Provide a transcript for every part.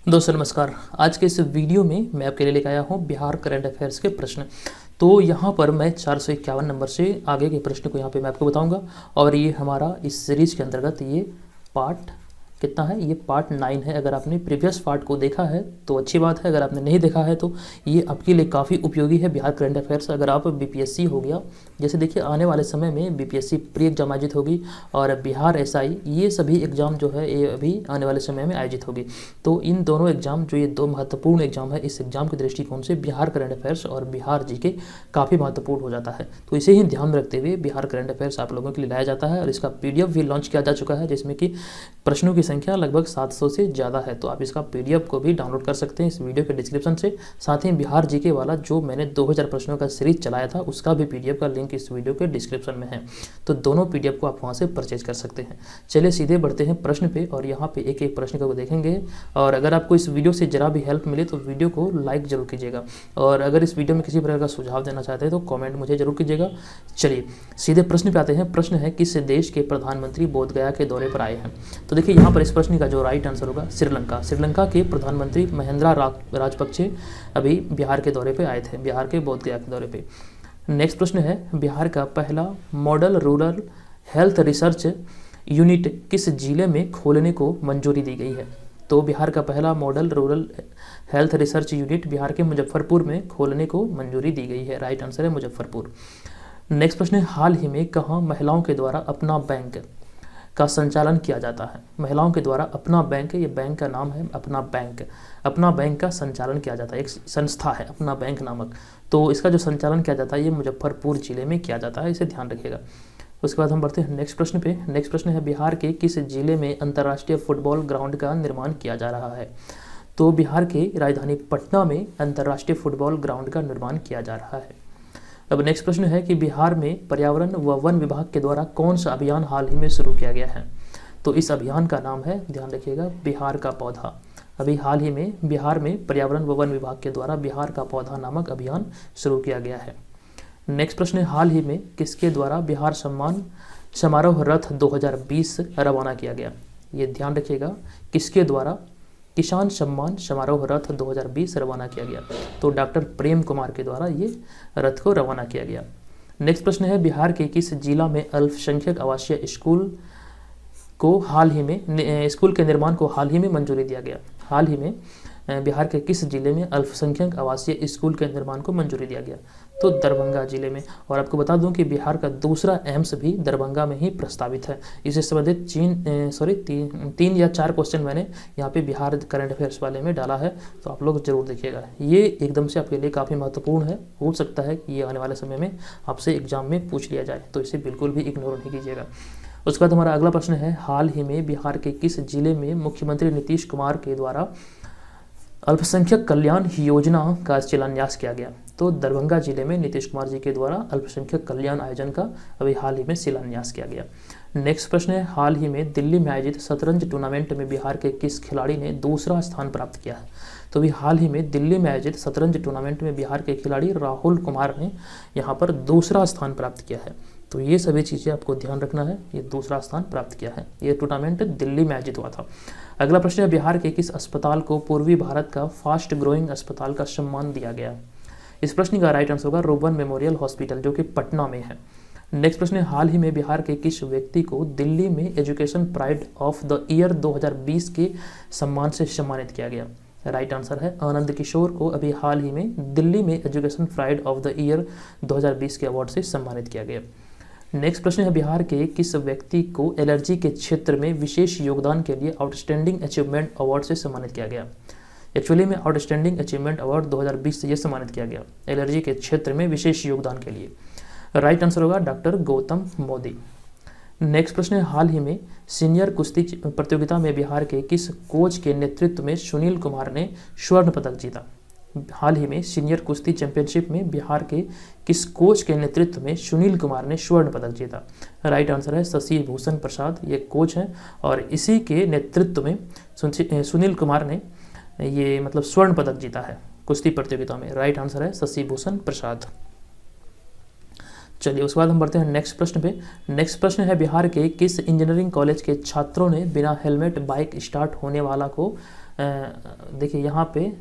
दोस्तों नमस्कार। आज के इस वीडियो में मैं आपके लिए लेकर आया हूँ बिहार करंट अफेयर्स के प्रश्न। तो यहाँ पर मैं 451 नंबर से आगे के प्रश्न को यहाँ पे मैं आपको बताऊँगा और ये हमारा इस सीरीज़ के अंतर्गत ये पार्ट कितना है, ये पार्ट 9 है। अगर आपने प्रीवियस पार्ट को देखा है तो अच्छी बात है, अगर आपने नहीं देखा है तो ये आपके लिए काफ़ी उपयोगी है। बिहार करंट अफेयर्स अगर आप बीपीएससी हो गया, जैसे देखिए आने वाले समय में बीपीएससी प्री एग्जाम आयोजित होगी और बिहार एसआई, ये सभी एग्ज़ाम जो है ये अभी आने वाले समय में आयोजित होगी। तो इन दोनों एग्ज़ाम जो ये दो महत्वपूर्ण एग्जाम है, इस एग्ज़ाम के दृष्टिकोण से बिहार करंट अफेयर्स और बिहार जीके काफ़ी महत्वपूर्ण हो जाता है। तो इसे ही ध्यान में रखते हुए बिहार करंट अफेयर्स आप लोगों के लिए लाया जाता है और इसका पीडीएफ भी लॉन्च किया जा चुका है, जिसमें कि प्रश्नों की संख्या लगभग 700 से ज़्यादा है। तो आप इसका पीडीएफ को भी डाउनलोड कर सकते हैं इस वीडियो के डिस्क्रिप्शन से। साथ ही बिहार जीके वाला जो मैंने 2000 प्रश्नों का सीरीज चलाया था, उसका भी पीडीएफ का लिंक इस वीडियो के डिस्क्रिप्शन में है। तो दोनों पीडीएफ को आप वहाँ से परचेज कर सकते हैं। चलिए सीधे बढ़ते हैं प्रश्न पे और यहाँ पे एक एक प्रश्न को देखेंगे। और अगर आपको इस वीडियो से जरा भी हेल्प मिले तो वीडियो को लाइक जरूर कीजिएगा, और अगर इस वीडियो में किसी प्रकार का सुझाव देना चाहते हैं तो कॉमेंट मुझे जरूर कीजिएगा। चलिए सीधे प्रश्न पे आते हैं। प्रश्न है, किस देश के प्रधानमंत्री बोधगया के दौरे पर आए हैं? तो देखिए यहाँ पर इस प्रश्न का जो राइट आंसर होगा श्रीलंका। श्रीलंका के प्रधानमंत्री महिंद्रा राजपक्षे अभी बिहार के दौरे पे आए थे, बिहार के बोधगया के दौरे पे। नेक्स्ट प्रश्न है, बिहार का पहला model rural health research unit किस जिले में खोलने को मंजूरी दी गई है? तो बिहार का पहला model rural health research unit Bihar के मुजफ्फरपुर में खोलने को मंजूरी दी गई है। राइट आंसर है मुजफ्फरपुर। नेक्स्ट प्रश्न है, हाल ही में कहाँ महिलाओं के द्वारा अपना बैंक का संचालन किया जाता है? महिलाओं के द्वारा अपना बैंक, ये बैंक का नाम है अपना बैंक, अपना बैंक का संचालन किया जाता है। एक संस्था है अपना बैंक नामक, तो इसका जो संचालन किया जाता है ये मुजफ्फरपुर जिले में किया जाता है, इसे ध्यान रखिएगा। उसके बाद हम बढ़ते हैं नेक्स्ट प्रश्न पे। नेक्स्ट प्रश्न है, बिहार के किस जिले में अंतर्राष्ट्रीय फुटबॉल ग्राउंड का निर्माण किया जा रहा है? तो बिहार के राजधानी पटना में अंतर्राष्ट्रीय फुटबॉल ग्राउंड का निर्माण किया जा रहा है। अब नेक्स्ट प्रश्न है कि बिहार में पर्यावरण व वन विभाग के द्वारा कौन सा अभियान हाल ही में शुरू किया गया है? तो इस अभियान का नाम है, ध्यान रखिएगा, बिहार का पौधा। अभी हाल ही में बिहार में पर्यावरण व वन विभाग के द्वारा बिहार का पौधा नामक अभियान शुरू किया गया है। नेक्स्ट प्रश्न है, हाल ही में किसके द्वारा बिहार सम्मान समारोह रथ 2020 रवाना किया गया? ये ध्यान रखिएगा, किसके द्वारा किसान सम्मान समारोह रथ 2020 रवाना किया गया? तो डॉक्टर प्रेम कुमार के द्वारा ये रथ को रवाना किया गया। नेक्स्ट प्रश्न है, बिहार के किस जिला में अल्पसंख्यक आवासीय स्कूल के निर्माण को हाल ही में मंजूरी दिया गया? हाल ही में बिहार के किस जिले में अल्पसंख्यक आवासीय स्कूल के निर्माण को मंजूरी दिया गया? तो दरभंगा जिले में। और आपको बता दूं कि बिहार का दूसरा एम्स भी दरभंगा में ही प्रस्तावित है। इससे संबंधित तीन या चार क्वेश्चन मैंने यहाँ पे बिहार करंट अफेयर्स वाले में डाला है, तो आप लोग जरूर देखिएगा। ये एकदम से आपके लिए काफ़ी महत्वपूर्ण है, हो सकता है कि ये आने वाले समय में आपसे एग्जाम में पूछ लिया जाए, तो इसे बिल्कुल भी इग्नोर नहीं कीजिएगा। उसके बाद हमारा अगला प्रश्न है, हाल ही में बिहार के किस जिले में मुख्यमंत्री नीतीश कुमार के द्वारा अल्पसंख्यक कल्याण योजना का शिलान्यास किया गया? तो दरभंगा जिले में नीतीश कुमार जी के द्वारा अल्पसंख्यक कल्याण आयोजन का अभी हाल ही में शिलान्यास किया गया। नेक्स्ट प्रश्न है, हाल ही में दिल्ली में आयोजित शतरंज टूर्नामेंट में बिहार के किस खिलाड़ी ने दूसरा स्थान प्राप्त किया है? तो अभी हाल ही में दिल्ली में आयोजित शतरंज टूर्नामेंट में बिहार के खिलाड़ी राहुल कुमार ने यहाँ पर दूसरा स्थान प्राप्त किया है। तो ये सभी चीज़ें आपको ध्यान रखना है, ये दूसरा स्थान प्राप्त किया है। ये टूर्नामेंट दिल्ली में आयोजित हुआ था। अगला प्रश्न है, बिहार के किस अस्पताल को पूर्वी भारत का फास्ट ग्रोइंग अस्पताल का सम्मान दिया गया? इस प्रश्न का राइट आंसर होगा रूबन मेमोरियल हॉस्पिटल, जो कि पटना में है। नेक्स्ट प्रश्न है, हाल ही में बिहार के किस व्यक्ति को दिल्ली में education pride of the year 2020 के सम्मान से सम्मानित किया गया? राइट आंसर है आनंद किशोर को अभी हाल ही में दिल्ली में education pride of the year 2020 के अवार्ड से सम्मानित किया गया। नेक्स्ट प्रश्न है, बिहार के किस व्यक्ति को एलर्जी के क्षेत्र में विशेष योगदान के लिए आउटस्टैंडिंग अचीवमेंट अवार्ड से सम्मानित किया गया? एक्चुअली में आउटस्टैंडिंग अचीवमेंट अवार्ड 2020 से ये सम्मानित किया गया एलर्जी के क्षेत्र में विशेष योगदान के लिए। राइट आंसर होगा डॉक्टर गौतम मोदी। नेक्स्ट प्रश्न है, हाल ही में सीनियर कुश्ती प्रतियोगिता में बिहार के किस कोच के नेतृत्व में सुनील कुमार ने स्वर्ण पदक जीता? हाल ही में सीनियर कुश्ती चैंपियनशिप में बिहार के किस कोच के नेतृत्व में सुनील कुमार ने स्वर्ण पदक जीता? राइट आंसर है शशि भूषण प्रसाद, ये कोच हैं और इसी के नेतृत्व में सुनील कुमार ने ये मतलब स्वर्ण पदक जीता है कुश्ती प्रतियोगिता में। राइट आंसर है शशि भूषण प्रसाद। चलिए उसके बाद हम बढ़ते हैं नेक्स्ट प्रश्न पे। नेक्स्ट प्रश्न है बिहार के किस इंजीनियरिंग कॉलेज के छात्रों ने बिना हेलमेट बाइक स्टार्ट होने वाला को देखिए यहाँ पे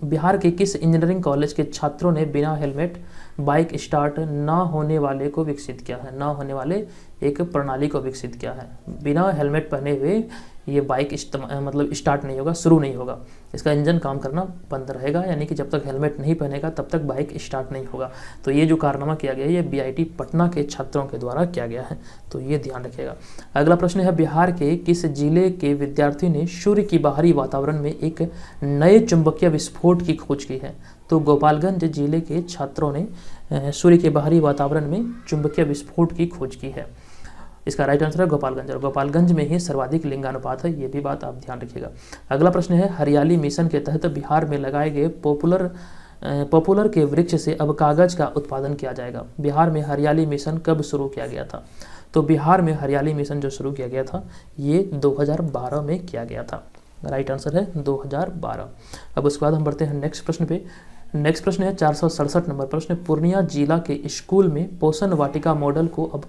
बिहार के किस इंजीनियरिंग कॉलेज के छात्रों ने बिना हेलमेट बाइक स्टार्ट ना होने वाले को विकसित किया है, ना होने वाले एक प्रणाली को विकसित किया है। बिना हेलमेट पहने हुए ये बाइक मतलब स्टार्ट नहीं होगा, शुरू नहीं होगा, इसका इंजन काम करना बंद रहेगा, यानी कि जब तक हेलमेट नहीं पहनेगा तब तक बाइक स्टार्ट नहीं होगा। तो ये जो कारनामा किया गया है ये बीआईटी पटना के छात्रों के द्वारा किया गया है, तो ये ध्यान रखिएगा। अगला प्रश्न है बिहार के किस जिले के विद्यार्थी ने सूर्य की बाहरी वातावरण में एक नए चुंबकीय विस्फोट की खोज की है? तो गोपालगंज जिले के छात्रों ने सूर्य के बाहरी वातावरण में चुंबकीय विस्फोट की खोज की है। इसका राइट आंसर है गोपालगंज, और गोपालगंज में ही सर्वाधिक लिंगानुपात है, ये भी बात आप ध्यान रखिएगा। अगला प्रश्न है हरियाली मिशन के तहत बिहार में लगाए गए पॉपुलर के वृक्ष से अब कागज का उत्पादन किया जाएगा। बिहार में हरियाली मिशन कब शुरू किया गया था? तो बिहार में हरियाली मिशन जो शुरू किया गया था ये 2012 में किया गया था। राइट आंसर है 2012। अब उसके बाद हम बढ़ते हैं नेक्स्ट प्रश्न पे। नेक्स्ट प्रश्न है 467 नंबर प्रश्न। पूर्णिया जिला के स्कूल में पोषण वाटिका मॉडल को अब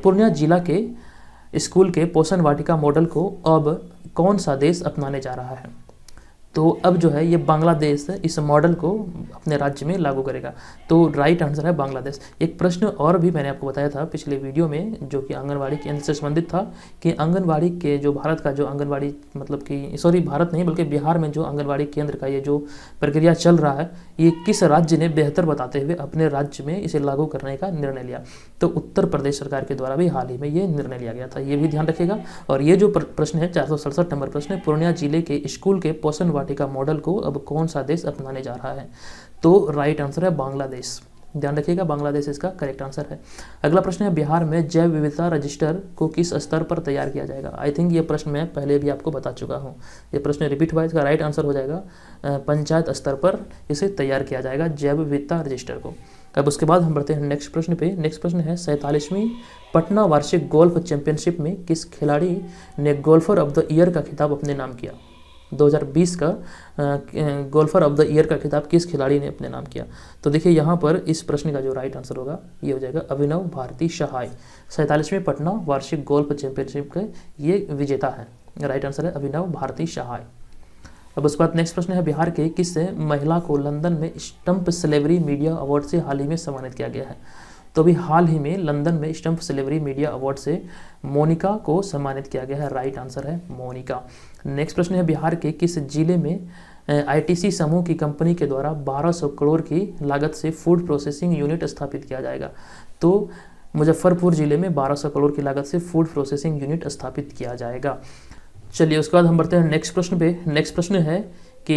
पूर्णिया जिला के स्कूल के पोषण वाटिका मॉडल को अब कौन सा देश अपनाने जा रहा है? तो अब जो है ये बांग्लादेश इस मॉडल को अपने राज्य में लागू करेगा, तो राइट आंसर है बांग्लादेश। एक प्रश्न और भी मैंने आपको बताया था पिछले वीडियो में जो कि आंगनवाड़ी केंद्र से संबंधित था कि आंगनवाड़ी के जो भारत का जो आंगनवाड़ी मतलब कि सॉरी भारत नहीं बल्कि बिहार में जो आंगनवाड़ी केंद्र का ये जो प्रक्रिया चल रहा है ये किस राज्य ने बेहतर बताते हुए अपने राज्य में इसे लागू करने का निर्णय लिया? तो उत्तर प्रदेश सरकार के द्वारा भी हाल ही में ये निर्णय लिया गया था, ये भी ध्यान रखिएगा। और ये जो प्रश्न है 467 नंबर प्रश्न है पूर्णिया जिले के स्कूल के पोषण वाटिका मॉडल को अब कौन सा देश अपनाने जा रहा है? तो राइट आंसर है बांग्लादेश, ध्यान रखिएगा बांग्लादेश इसका करेक्ट आंसर है। अगला प्रश्न है बिहार में जैव विविधता रजिस्टर को किस स्तर पर तैयार किया जाएगा? आई थिंक ये प्रश्न मैं पहले भी आपको बता चुका हूँ, ये प्रश्न रिपीट हुआ, इसका राइट आंसर हो जाएगा पंचायत स्तर पर इसे तैयार किया जाएगा जैव विविधता रजिस्टर को। अब उसके बाद हम बढ़ते हैं नेक्स्ट प्रश्न पे। नेक्स्ट प्रश्न है 47वीं पटना वार्षिक गोल्फ चैंपियनशिप में किस खिलाड़ी ने गोल्फर ऑफ द ईयर का खिताब अपने नाम किया? 2020 का गोल्फर ऑफ द ईयर का खिताब किस खिलाड़ी ने अपने नाम किया? तो देखिए यहाँ पर इस प्रश्न का जो राइट आंसर होगा ये हो जाएगा अभिनव भारती सहाय। 47वें पटना वार्षिक गोल्फ चैंपियनशिप के ये विजेता है। राइट आंसर है अभिनव भारती सहाय। अब उसके बाद नेक्स्ट प्रश्न है बिहार के किस महिला को लंदन में स्टंप सेलेब्रिटी मीडिया अवार्ड से हाल ही में सम्मानित किया गया है? तो अभी हाल ही में लंदन में स्टंप सेलेब्रिटी मीडिया अवार्ड से मोनिका को सम्मानित किया गया है। राइट आंसर है मोनिका। नेक्स्ट प्रश्न है बिहार के किस जिले में आईटीसी समूह की कंपनी के द्वारा 1200 करोड़ की लागत से फूड प्रोसेसिंग यूनिट स्थापित किया जाएगा? तो मुजफ्फरपुर जिले में 1200 करोड़ की लागत से फूड प्रोसेसिंग यूनिट स्थापित किया जाएगा। चलिए उसके बाद हम बढ़ते हैं नेक्स्ट प्रश्न पे। नेक्स्ट प्रश्न है कि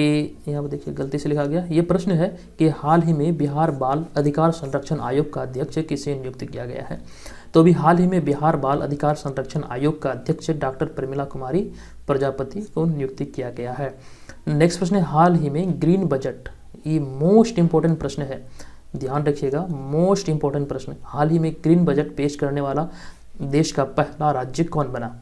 यहाँ पर देखिए गलती से लिखा गया, ये प्रश्न है कि हाल ही में बिहार बाल अधिकार संरक्षण आयोग का अध्यक्ष किसे नियुक्त किया गया है? तो अभी हाल ही में बिहार बाल अधिकार संरक्षण आयोग का अध्यक्ष डॉक्टर प्रमिला कुमारी प्रजापति को नियुक्त किया गया है। नेक्स्ट प्रश्न है हाल ही में ग्रीन बजट, ये मोस्ट इंपॉर्टेंट प्रश्न है, ध्यान रखिएगा मोस्ट इंपॉर्टेंट प्रश्न। हाल ही में ग्रीन बजट पेश करने वाला देश का पहला राज्य कौन बना?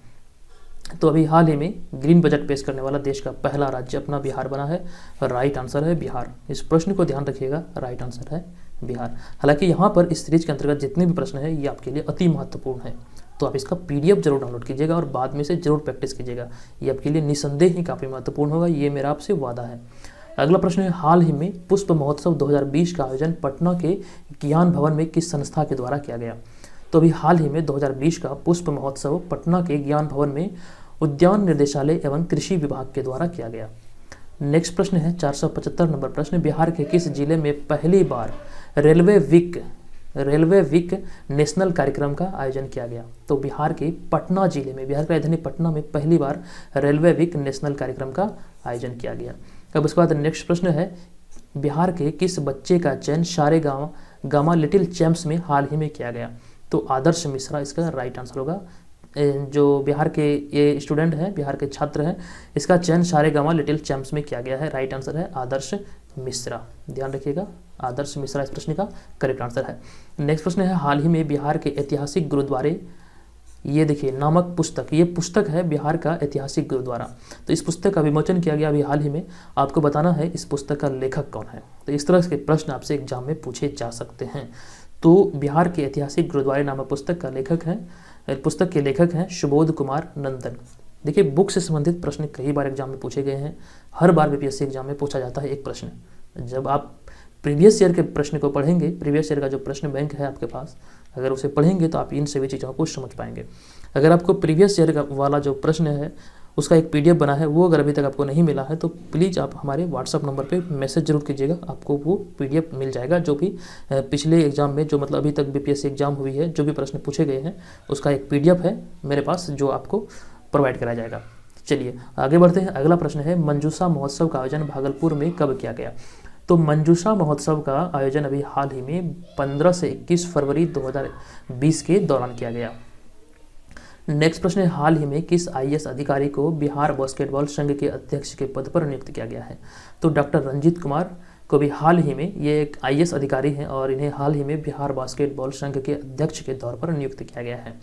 तो अभी हाल ही में ग्रीन बजट पेश करने वाला देश का पहला राज्य अपना बिहार बना है। राइट आंसर है बिहार। इस प्रश्न को ध्यान रखिएगा, राइट आंसर है बिहार। हालांकि यहाँ पर इस सीरीज के अंतर्गत जितने भी प्रश्न है ये आपके लिए अति महत्वपूर्ण है, तो आप इसका पीडीएफ जरूर डाउनलोड कीजिएगा और बाद में से जरूर प्रैक्टिस कीजिएगा, ये आपके लिए निसंदेह ही काफ़ी महत्वपूर्ण होगा, ये मेरा आपसे वादा है। अगला प्रश्न है हाल ही में पुष्प महोत्सव 2020 का आयोजन पटना के ज्ञान भवन में किस संस्था के द्वारा किया गया? तो अभी हाल ही में 2020 का पुष्प महोत्सव पटना के ज्ञान भवन में उद्यान निर्देशालय एवं कृषि विभाग के द्वारा किया गया। नेक्स्ट प्रश्न है 475 नंबर प्रश्न। बिहार के किस जिले में पहली बार रेलवे वीक नेशनल कार्यक्रम का आयोजन किया गया? तो बिहार के पटना जिले में, बिहार की राजधानी पटना में पहली बार रेलवे वीक नेशनल कार्यक्रम का आयोजन किया गया। अब उसके बाद नेक्स्ट प्रश्न है बिहार के किस बच्चे का चयन सारे गामा लिटिल चैम्प्स में हाल ही में किया गया? तो आदर्श मिश्रा इसका राइट आंसर होगा। जो बिहार के ये स्टूडेंट हैं, बिहार के छात्र हैं, इसका चयन सारेगामा लिटिल चैम्प्स में किया गया है। राइट आंसर है आदर्श मिश्रा, ध्यान रखिएगा आदर्श मिश्रा इस प्रश्न का करेक्ट आंसर है। नेक्स्ट प्रश्न है हाल ही में बिहार के ऐतिहासिक गुरुद्वारे, ये देखिए नामक पुस्तक, ये पुस्तक है बिहार का ऐतिहासिक गुरुद्वारा, तो इस पुस्तक का विमोचन किया गया अभी हाल ही में। आपको बताना है इस पुस्तक का लेखक कौन है। तो इस तरह के प्रश्न आपसे एग्जाम में पूछे जा सकते हैं। तो बिहार के ऐतिहासिक गुरुद्वारे नामक पुस्तक के लेखक हैं सुबोध कुमार नंदन। देखिए, बुक से संबंधित प्रश्न कई बार एग्जाम में पूछे गए हैं, हर बार बीपीएससी एग्जाम में पूछा जाता है एक प्रश्न। जब आप प्रीवियस ईयर के प्रश्न को पढ़ेंगे, प्रीवियस ईयर का जो प्रश्न बैंक है आपके पास, अगर उसे पढ़ेंगे तो आप इन सभी चीज़ों को समझ पाएंगे। अगर आपको प्रीवियस ईयर का वाला जो प्रश्न है उसका एक पीडीएफ बना है, वो अगर अभी तक आपको नहीं मिला है तो प्लीज़ आप हमारे व्हाट्सअप नंबर पे मैसेज जरूर कीजिएगा, आपको वो पीडीएफ मिल जाएगा। जो भी पिछले एग्जाम में, जो मतलब अभी तक बीपीएससी एग्जाम हुई है, जो भी प्रश्न पूछे गए हैं उसका एक पीडीएफ है मेरे पास, जो आपको प्रोवाइड कराया जाएगा। चलिए आगे बढ़ते हैं। अगला प्रश्न है, मंजूषा महोत्सव का आयोजन भागलपुर में कब किया गया? तो मंजूषा महोत्सव का आयोजन अभी हाल ही में 15 से 21 फरवरी 2020 के दौरान किया गया। नेक्स्ट प्रश्न है, हाल ही में किस आईएएस अधिकारी को बिहार बास्केटबॉल संघ के अध्यक्ष के पद पर नियुक्त किया गया है? तो डॉक्टर रंजीत कुमार को भी हाल ही में, ये एक आईएएस अधिकारी हैं और इन्हें हाल ही में बिहार बास्केटबॉल संघ के अध्यक्ष के तौर पर नियुक्त किया गया है।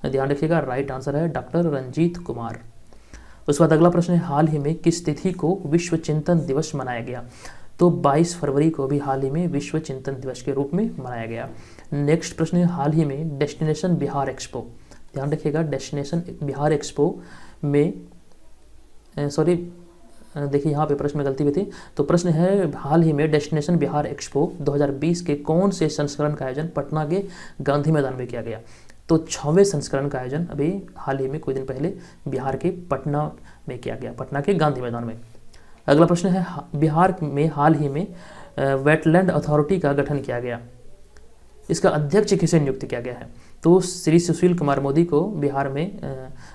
ध्यान रखिएगा, राइट आंसर है डॉक्टर रंजीत कुमार। उसके बाद अगला प्रश्न है, हाल ही में किस तिथि को विश्व चिंतन दिवस मनाया गया? तो 22 फरवरी को भी हाल ही में विश्व चिंतन दिवस के रूप में मनाया गया। नेक्स्ट प्रश्न है, हाल ही में डेस्टिनेशन बिहार एक्सपो, ध्यान रखिएगा, डेस्टिनेशन बिहार एक्सपो में देखिए यहाँ पे प्रश्न में गलती भी थी। तो प्रश्न है, हाल ही में डेस्टिनेशन बिहार एक्सपो 2020 के कौन से संस्करण का आयोजन पटना के गांधी मैदान में किया गया? तो 6वें संस्करण का आयोजन अभी हाल ही में कुछ दिन पहले बिहार के पटना में किया गया, पटना के गांधी मैदान में। अगला प्रश्न है, बिहार में हाल ही में वेटलैंड अथॉरिटी का गठन किया गया, इसका अध्यक्ष किसे नियुक्त किया गया है? तो श्री सुशील कुमार मोदी को बिहार में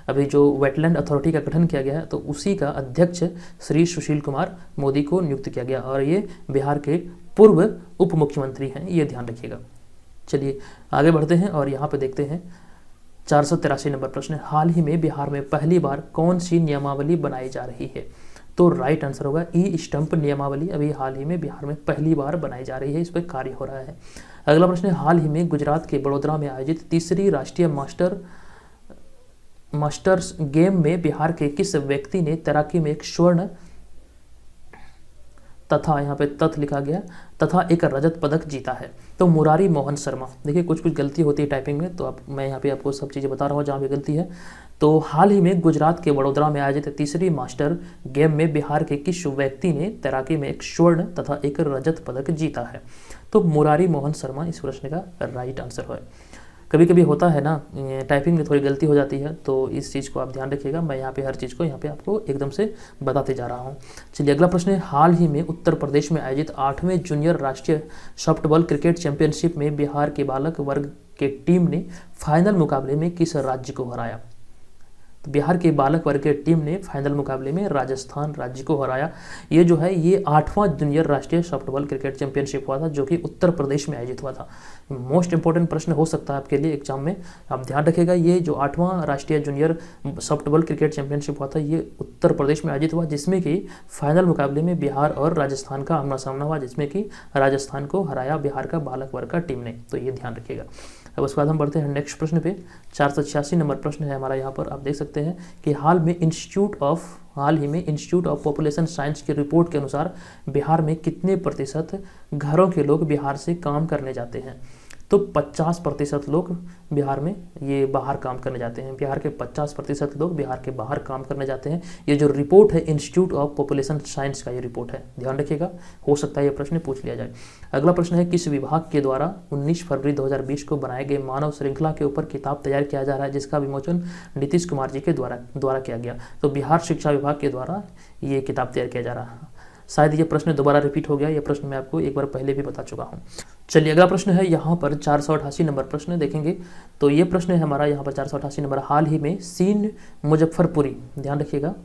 अभी जो वेटलैंड अथॉरिटी का गठन किया गया है तो उसी का अध्यक्ष श्री सुशील कुमार मोदी को नियुक्त किया गया और ये बिहार के पूर्व उप मुख्यमंत्री हैं, ये ध्यान रखिएगा। चलिए आगे बढ़ते हैं और यहाँ पे देखते हैं 483 नंबर प्रश्न, हाल ही में बिहार में पहली बार कौन सी नियमावली बनाई जा रही है? तो राइट आंसर होगा ई स्टंप नियमावली अभी हाल ही में बिहार में पहली बार बनाई जा रही है, इस पर कार्य हो रहा है। अगला प्रश्न है, हाल ही में गुजरात के बड़ोदरा में आयोजित तीसरी राष्ट्रीय मास्टर्स गेम में बिहार के किस व्यक्ति ने तैराकी में एक स्वर्ण तथा, यहाँ पे तथ लिखा गया, तथा एक रजत पदक जीता है? तो मुरारी मोहन शर्मा। देखिए कुछ गलती होती है टाइपिंग में, तो मैं यहाँ पे आपको सब चीज़ें बता रहा हूँ जहाँ पे गलती है। तो हाल ही में गुजरात के वडोदरा में आयोजित तीसरी मास्टर गेम में बिहार के किस व्यक्ति ने तैराकी में एक स्वर्ण तथा एक रजत पदक जीता है? तो मुरारी मोहन शर्मा इस प्रश्न का राइट आंसर है। कभी कभी होता है ना, टाइपिंग में थोड़ी गलती हो जाती है, तो इस चीज़ को आप ध्यान रखिएगा। मैं यहाँ पे हर चीज़ को यहाँ पे आपको एकदम से बताते जा रहा हूँ। चलिए अगला प्रश्न है, हाल ही में उत्तर प्रदेश में आयोजित 8वें जूनियर राष्ट्रीय सॉफ्टबॉल क्रिकेट चैंपियनशिप में बिहार के बालक वर्ग के टीम ने फाइनल मुकाबले में किस राज्य को हराया? तो बिहार के बालक वर्ग की टीम ने फाइनल मुकाबले में राजस्थान राज्य को हराया। ये जो है ये 8वां जूनियर राष्ट्रीय सॉफ्टबॉल क्रिकेट चैंपियनशिप हुआ था, जो कि उत्तर प्रदेश में आयोजित हुआ था। मोस्ट इंपॉर्टेंट प्रश्न हो सकता है आपके लिए एग्जाम में, आप ध्यान रखिएगा। ये जो 8वां राष्ट्रीय जूनियर सॉफ्टबॉल क्रिकेट चैंपियनशिप हुआ था ये उत्तर प्रदेश में आयोजित हुआ, जिसमें कि फाइनल मुकाबले में बिहार और राजस्थान का आमना सामना हुआ, जिसमें कि राजस्थान को हराया बिहार का बालक वर्ग का टीम ने। तो ये ध्यान रखिएगा। अब उसके बाद हम बढ़ते हैं नेक्स्ट प्रश्न पे। 486 नंबर प्रश्न है हमारा। यहाँ पर आप देख सकते हैं कि हाल ही में इंस्टीट्यूट ऑफ पॉपुलेशन साइंस की रिपोर्ट के अनुसार बिहार में कितने प्रतिशत घरों के लोग बिहार से काम करने जाते हैं? तो 50% लोग बिहार में ये बाहर काम करने जाते हैं। बिहार के 50% लोग बिहार के बाहर काम करने जाते हैं। ये जो रिपोर्ट है इंस्टीट्यूट ऑफ पॉपुलेशन साइंस का ये रिपोर्ट है, ध्यान रखिएगा, हो सकता है ये प्रश्न पूछ लिया जाए। अगला प्रश्न है, किस विभाग के द्वारा 19 फरवरी 2020 को बनाए गए मानव श्रृंखला के ऊपर किताब तैयार किया जा रहा है, जिसका विमोचन नीतीश कुमार जी के द्वारा किया गया? तो बिहार शिक्षा विभाग के द्वारा ये किताब तैयार किया जा रहा है। शायद ये प्रश्न दोबारा रिपीट हो गया, ये प्रश्न मैं आपको एक बार पहले भी बता चुका हूँ। चलिए अगला प्रश्न है यहाँ पर 488 नंबर प्रश्न देखेंगे। तो ये प्रश्न है हमारा यहाँ पर 488 नंबर, हाल ही में सीन मुजफ्फरपुरी, ध्यान रखिएगा,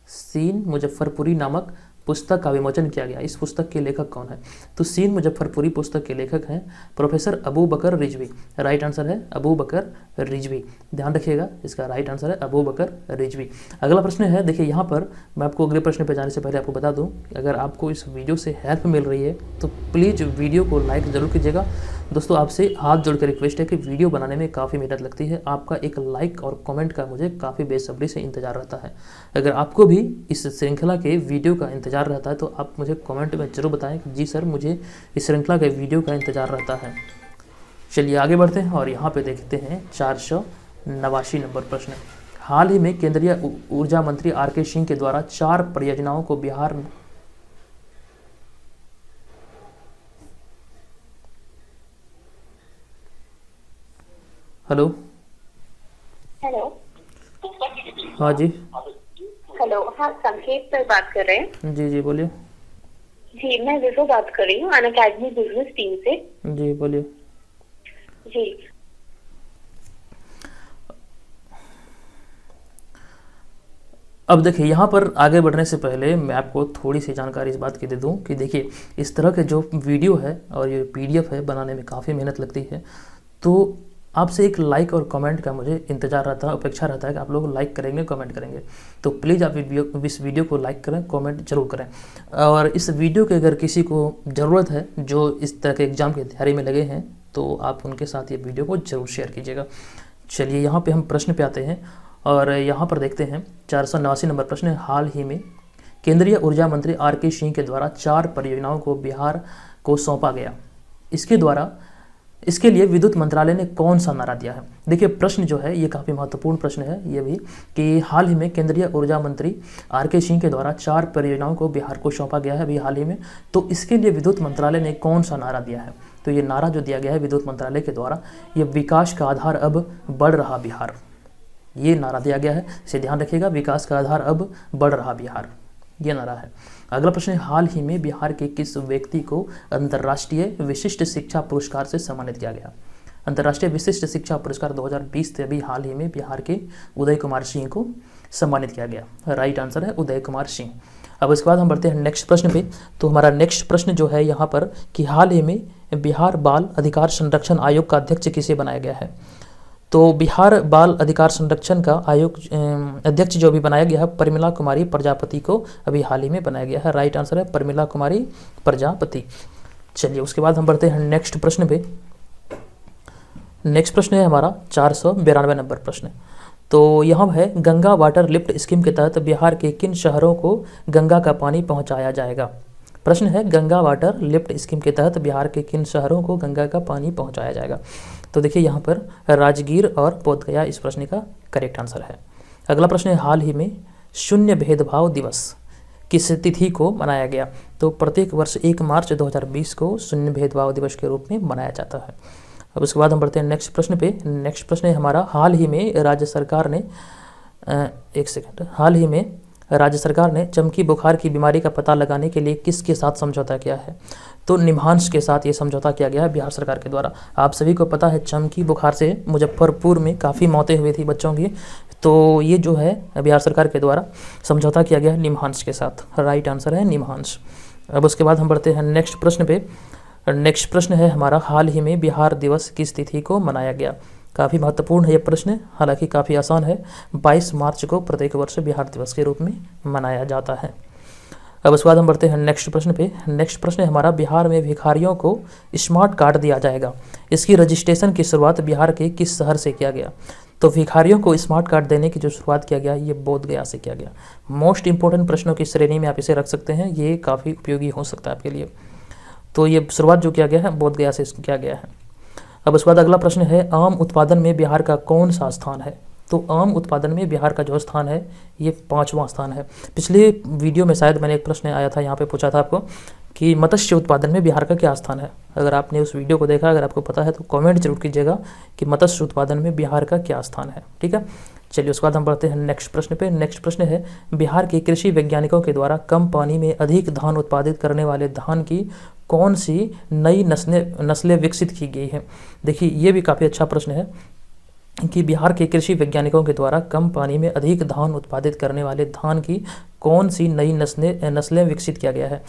सीन मुजफ्फरपुरी नामक पुस्तक का विमोचन किया गया। इस पुस्तक के लेखक कौन है? तो सीन मुजफ्फरपुरी पुस्तक के लेखक हैं प्रोफेसर अबू बकर रिजवी। राइट आंसर है अबू बकर रिजवी, ध्यान रखिएगा, इसका राइट आंसर है अबू बकर रिजवी। अगला प्रश्न है, देखिए यहाँ पर मैं आपको अगले प्रश्न पर जाने से पहले आपको बता दूं, अगर आपको इस वीडियो से हेल्प मिल रही है तो प्लीज़ वीडियो को लाइक ज़रूर कीजिएगा। दोस्तों आपसे हाथ जोड़कर रिक्वेस्ट है कि वीडियो बनाने में काफ़ी मेहनत लगती है, आपका एक लाइक और कमेंट का मुझे काफ़ी बेसब्री से इंतजार रहता है। अगर आपको भी इस श्रृंखला के वीडियो का इंतजार रहता है तो आप मुझे कमेंट में ज़रूर बताएं कि जी सर मुझे इस श्रृंखला के वीडियो का इंतजार रहता है। चलिए आगे बढ़ते हैं और यहाँ पे देखते हैं 489 नंबर प्रश्न। हाल ही में केंद्रीय ऊर्जा मंत्री आर.के. सिंह के द्वारा 4 परियोजनाओं को बिहार में। हेलो। हेलो। हाँ जी। हेलो, हाँ संकेत सर बात कर रहे हैं। जी जी बोलिए। जी मैं विभो बात कर रही हूँ अनअकैडमी बिजनेस टीम से। जी बोलिए। जी अब देखिए, यहाँ पर आगे बढ़ने से पहले मैं आपको थोड़ी सी जानकारी इस बात की दे दूँ कि देखिए, इस तरह के जो वीडियो है और ये पीडीएफ है बनाने में काफ़ी मेहनत लगती है। तो आपसे एक लाइक और कमेंट का मुझे इंतज़ार रहता है, अपेक्षा रहता है कि आप लोग लाइक करेंगे, कमेंट करेंगे। तो प्लीज़ आप इस वीडियो को लाइक करें, कमेंट जरूर करें। और इस वीडियो के अगर किसी को ज़रूरत है जो इस तरह के एग्ज़ाम की तैयारी में लगे हैं, तो आप उनके साथ ये वीडियो को ज़रूर शेयर कीजिएगा। चलिए यहाँ पे हम प्रश्न पे आते हैं और यहाँ पर देखते हैं 489 नंबर प्रश्न। हाल ही में केंद्रीय ऊर्जा मंत्री आर.के. सिंह के द्वारा 4 परियोजनाओं को बिहार को सौंपा गया। इसके लिए विद्युत मंत्रालय ने कौन सा नारा दिया है? देखिए प्रश्न जो है ये काफ़ी महत्वपूर्ण प्रश्न है ये भी, कि हाल ही में केंद्रीय ऊर्जा मंत्री आर.के. सिंह के द्वारा 4 परियोजनाओं को बिहार को सौंपा गया है अभी हाल ही में। तो इसके लिए विद्युत मंत्रालय ने कौन सा नारा दिया है? तो ये नारा जो दिया गया है विद्युत मंत्रालय के द्वारा, ये विकास का आधार अब बढ़ रहा बिहार, ये नारा दिया गया है। इसे ध्यान रखिएगा, विकास का आधार अब बढ़ रहा बिहार, ये नारा है। अगला प्रश्न है, हाल ही में बिहार के किस व्यक्ति को अंतर्राष्ट्रीय विशिष्ट शिक्षा पुरस्कार से सम्मानित किया गया? अंतर्राष्ट्रीय विशिष्ट शिक्षा पुरस्कार 2020 से अभी हाल ही में बिहार के उदय कुमार सिंह को सम्मानित किया गया। राइट आंसर है उदय कुमार सिंह। अब इसके बाद हम बढ़ते हैं नेक्स्ट प्रश्न पे। तो हमारा नेक्स्ट प्रश्न जो है यहाँ पर कि हाल ही में बिहार बाल अधिकार संरक्षण आयोग का अध्यक्ष किसे बनाया गया है? तो बिहार बाल अधिकार संरक्षण का आयोग अध्यक्ष जो भी बनाया गया है, प्रमिला कुमारी प्रजापति को अभी हाल ही में बनाया गया है। राइट आंसर है प्रमिला कुमारी प्रजापति। चलिए उसके बाद हम बढ़ते हैं नेक्स्ट प्रश्न पे। नेक्स्ट प्रश्न है हमारा 492 नंबर प्रश्न। तो यहाँ है, गंगा वाटर लिफ्ट स्कीम के तहत बिहार के किन शहरों को गंगा का पानी पहुँचाया जाएगा? प्रश्न है, गंगा वाटर लिफ्ट स्कीम के तहत बिहार के किन शहरों को गंगा का पानी पहुँचाया जाएगा? तो देखिए यहाँ पर राजगीर और बोधगया इस प्रश्न का करेक्ट आंसर है। अगला प्रश्न है, हाल ही में शून्य भेदभाव दिवस किस तिथि को मनाया गया? तो प्रत्येक वर्ष 1 मार्च 2020 को शून्य भेदभाव दिवस के रूप में मनाया जाता है। अब उसके बाद हम बढ़ते हैं नेक्स्ट प्रश्न पे। नेक्स्ट प्रश्न है हमारा, हाल ही में राज्य सरकार ने चमकी बुखार की बीमारी का पता लगाने के लिए किसके साथ समझौता किया है? तो निम्हांस के साथ ये समझौता किया गया है बिहार सरकार के द्वारा। आप सभी को पता है चमकी बुखार से मुजफ्फरपुर में काफ़ी मौतें हुई थी बच्चों की, तो ये जो है बिहार सरकार के द्वारा समझौता किया गया है निम्हांस के साथ। राइट आंसर है निम्हांस। अब उसके बाद हम बढ़ते हैं नेक्स्ट प्रश्न पे। नेक्स्ट प्रश्न है हमारा, हाल ही में बिहार दिवस किस तिथि को मनाया गया? काफ़ी महत्वपूर्ण है ये प्रश्न, हालांकि काफ़ी आसान है। 22 मार्च को प्रत्येक वर्ष बिहार दिवस के रूप में मनाया जाता है। अब उसके बाद हम बढ़ते हैं नेक्स्ट प्रश्न पे। नेक्स्ट प्रश्न है हमारा, बिहार में भिखारियों को स्मार्ट कार्ड दिया जाएगा, इसकी रजिस्ट्रेशन की शुरुआत बिहार के किस शहर से किया गया? तो भिखारियों को स्मार्ट कार्ड देने की जो शुरुआत किया गया ये बोधगया से किया गया। मोस्ट इंपॉर्टेंट प्रश्नों की श्रेणी में आप इसे रख सकते हैं, ये काफ़ी उपयोगी हो सकता है आपके लिए। तो ये शुरुआत जो किया गया है बोधगया से किया गया है। अब उसके बाद अगला प्रश्न है, आम उत्पादन में बिहार का कौन सा स्थान है? तो आम उत्पादन में बिहार का जो स्थान है ये 5वां स्थान है। पिछले वीडियो में शायद मैंने एक प्रश्न आया था, यहाँ पे पूछा था आपको कि मत्स्य उत्पादन में बिहार का क्या स्थान है। अगर आपने उस वीडियो को देखा, अगर आपको पता है तो कमेंट जरूर कीजिएगा कि मत्स्य उत्पादन में बिहार का क्या स्थान है। ठीक है, चलिए उसके बाद हम बढ़ते हैं नेक्स्ट प्रश्न पे। नेक्स्ट प्रश्न है, बिहार के कृषि वैज्ञानिकों के द्वारा कम पानी में अधिक धान उत्पादित करने वाले धान की कौन सी नई नस्लें विकसित की गई हैं? देखिए ये भी काफ़ी अच्छा प्रश्न है कि बिहार के कृषि वैज्ञानिकों के द्वारा कम पानी में अधिक धान उत्पादित करने वाले धान की कौन सी नई नस्लें विकसित किया गया है?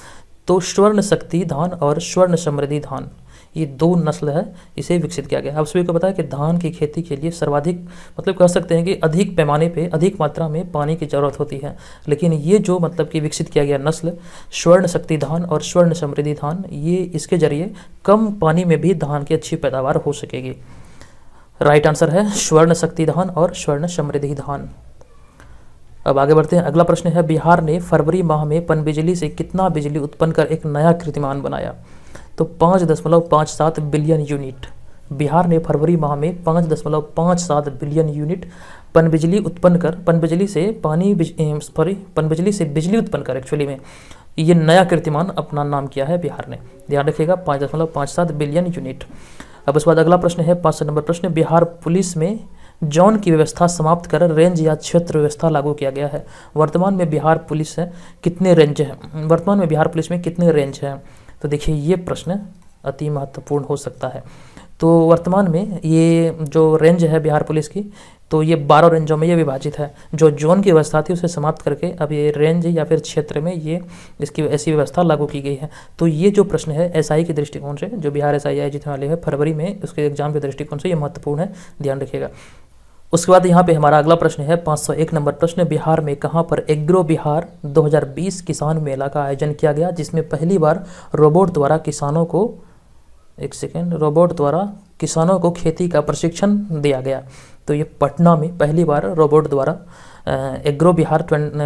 तो स्वर्ण शक्ति धान और स्वर्ण समृद्धि धान, ये 2 नस्ल है, इसे विकसित किया गया। आप सभी को पता है कि धान की खेती के लिए सर्वाधिक, मतलब कह सकते हैं कि अधिक पैमाने पे अधिक मात्रा में पानी की ज़रूरत होती है, लेकिन ये जो मतलब कि विकसित किया गया नस्ल स्वर्ण शक्ति धान और स्वर्ण समृद्धि धान, ये इसके जरिए कम पानी में भी धान की अच्छी पैदावार हो सकेगी। राइट आंसर है स्वर्ण शक्ति धान और स्वर्ण समृद्धि धान। अब आगे बढ़ते हैं। अगला प्रश्न है, बिहार ने फरवरी माह में पनबिजली से कितना बिजली उत्पन्न कर एक नया कीर्तिमान बनाया? तो 5.57 बिलियन यूनिट। बिहार ने फरवरी माह में 5.57 बिलियन यूनिट पनबिजली उत्पन्न कर पनबिजली से बिजली उत्पन्न कर एक्चुअली में ये नया कीर्तिमान अपना नाम किया है बिहार ने। ध्यान रखिएगा 5.57 बिलियन यूनिट। अब उसके बाद अगला प्रश्न है 5 नंबर प्रश्न, बिहार पुलिस में जोन की व्यवस्था समाप्त कर रेंज या क्षेत्र व्यवस्था लागू किया गया है। वर्तमान में बिहार पुलिस है कितने रेंज है, वर्तमान में बिहार पुलिस में कितने रेंज है? तो देखिए ये प्रश्न अति महत्वपूर्ण हो सकता है। तो वर्तमान में ये जो रेंज है बिहार पुलिस की, तो ये 12 रेंजों में ये विभाजित है। जो जोन की व्यवस्था थी उसे समाप्त करके अब ये रेंज या फिर क्षेत्र में ये इसकी ऐसी व्यवस्था लागू की गई है। तो ये जो प्रश्न है एसआई के दृष्टिकोण से, जो बिहार एसआई आयोजित होने वाले है फरवरी में, उसके एग्जाम के दृष्टिकोण से ये महत्वपूर्ण है, ध्यान रखिएगा। उसके बाद यहाँ पे हमारा अगला प्रश्न है 501 नंबर प्रश्न, बिहार में कहाँ पर एग्रो बिहार 2020 किसान मेला का आयोजन किया गया, जिसमें पहली बार रोबोट द्वारा किसानों को खेती का प्रशिक्षण दिया गया। तो ये पटना में पहली बार रोबोट द्वारा एग्रो बिहार